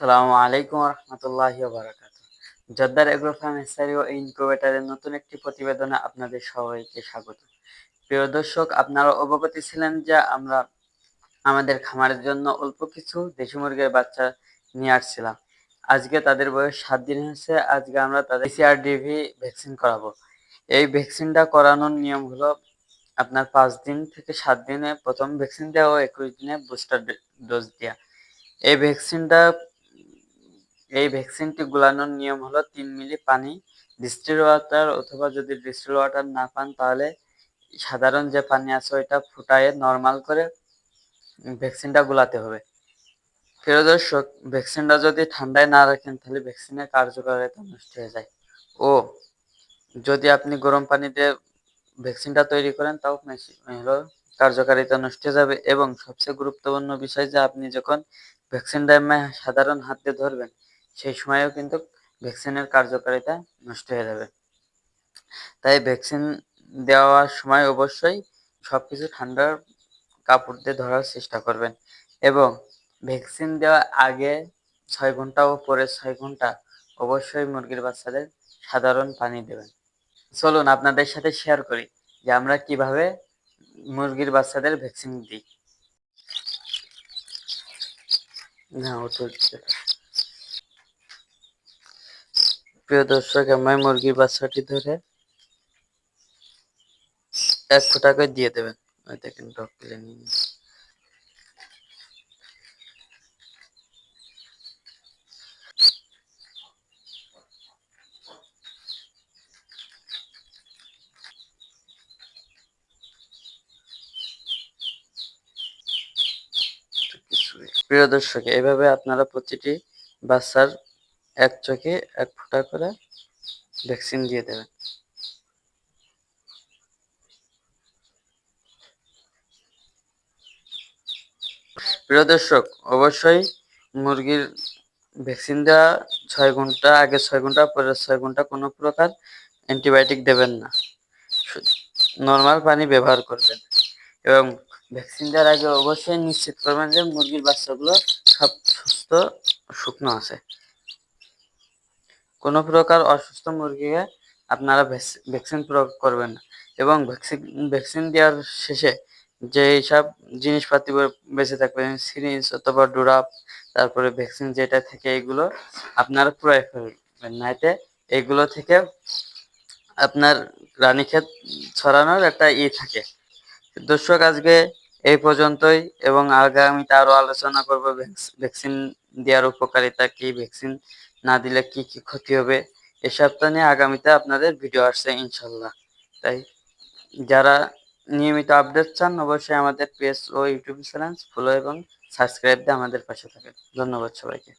আসসালামু আলাইকুম রহমতুল্লাহি ওয়া বারাকাতুহু। জর্দার এগ্রো ফার্ম হ্যাচারি ও ইনকিউবেটরের নতুন একটি প্রতিবেদনে আপনাদের সবাইকে স্বাগত। প্রিয় দর্শক, আপনারা অবগত ছিলেন যে আমরা আমাদের খামারের জন্য অল্প কিছু দেশি মুরগির বাচ্চা নিয়ে আসছিলাম। আজকে তাদের বয়স 7 দিন হয়েছে। আজকে আমরা তাদের সিআরডিভি ভ্যাকসিন করাবো। এই ভ্যাকসিনটা করানোর নিয়ম হলো আপনার 5 দিন থেকে 7 দিনে প্রথম ভ্যাকসিন দেওয়া ও 21 দিনে বুস্টার ডোজ দেওয়া। এই ভ্যাকসিনটা এই ভ্যাকসিনটি গুলানোর নিয়ম হলো 3 মিলি পানি, ডিস্টিল ওয়াটার, অথবা যদি ডিস্টিল ওয়াটার না পান তাহলে সাধারণ যে পানি আছে ওইটা ফুটায়ে নরমাল করে ভ্যাকসিনটা গুলাতে হবে। প্রিয় দর্শক, ভ্যাকসিনটা যদি ঠান্ডায় না রাখেন তাহলে ভ্যাকসিনের কার্যকারিতা নষ্ট হয়ে যায়। ও যদি আপনি গরম পানি দিয়ে ভ্যাকসিনটা তৈরি করেন তাও হলো কার্যকারিতা নষ্ট হয়ে যাবে। এবং সবচেয়ে গুরুত্বপূর্ণ বিষয় যে আপনি যখন ভ্যাকসিনটা সাধারণ হাত দিয়ে ধরবেন সেই সময়েও কিন্তু ভ্যাকসিনের কার্যকারিতা নষ্ট হয়ে যাবে। তাই ভ্যাকসিন দেওয়ার সময় অবশ্যই সবকিছু ঠান্ডার কাপড় দিয়ে ধরার চেষ্টা করবেন। এবং ভ্যাকসিন দেওয়ার আগে 6 ঘন্টা ও পরে 6 ঘন্টা অবশ্যই মুরগির বাচ্চাদের সাধারণ পানি দেবেন। চলুন আপনাদের সাথে শেয়ার করি যে আমরা কিভাবে মুরগির বাচ্চাদের ভ্যাকসিন দিই। না, ওটা হচ্ছে না। প্রিয় দর্শক, আমি মুরগির বাচ্চাটি ধরে 1 ফোঁটা করে দিয়ে দেবেন। ওই দেখেন ডগ ক্লিনিং। প্রিয় দর্শক, এভাবে আপনারা প্রতিটি বাচ্চার 1 চোখে 1 ফোঁটা করে ভ্যাকসিন দিয়ে দেবেন। প্রিয় দর্শক, অবশ্যই মুরগির ভ্যাকসিন দেওয়া 6 ঘন্টা আগে, 6 ঘন্টা পরে 6 ঘন্টা কোনো প্রকার অ্যান্টিবায়োটিক দেবেন না। নরমাল পানি ব্যবহার করবেন। এবং ভ্যাকসিন দেওয়ার আগে অবশ্যই নিশ্চিত করবেন যে মুরগির বাচ্চাগুলো সব সুস্থ শুকনো আছে। কোনো প্রকার অসুস্থ মুরগিকে আপনারা ভ্যাকসিন প্রয়োগ করবেন না। এবং ভ্যাকসিন দেওয়ার শেষে যে সব জিনিসপাতি বেঁচে থাকবে, সিরিঞ্জ অথবা ডোরাপ, তারপরে ভ্যাকসিন যেটা থেকে, এগুলো আপনারা পুরাই ফেলবেন না। এতে এগুলো থেকে আপনার রানীক্ষেত ছড়ানোর একটা থাকে। দর্শক, আজকে এই পর্যন্তই, এবং আগামীতে আরো আলোচনা করব ভ্যাকসিন দেওয়ার উপকারিতা কি, ভ্যাকসিন না দিলে কি কি ক্ষতি হবে, এসব নিয়ে আগামীতে আপনাদের ভিডিও আসছে ইনশাল্লাহ। তাই যারা নিয়মিত আপডেট চান অবশ্যই আমাদের পেজ ও ইউটিউব চ্যানেল ফলো এবং সাবস্ক্রাইব দিয়ে আমাদের পাশে থাকেন। ধন্যবাদ সবাইকে।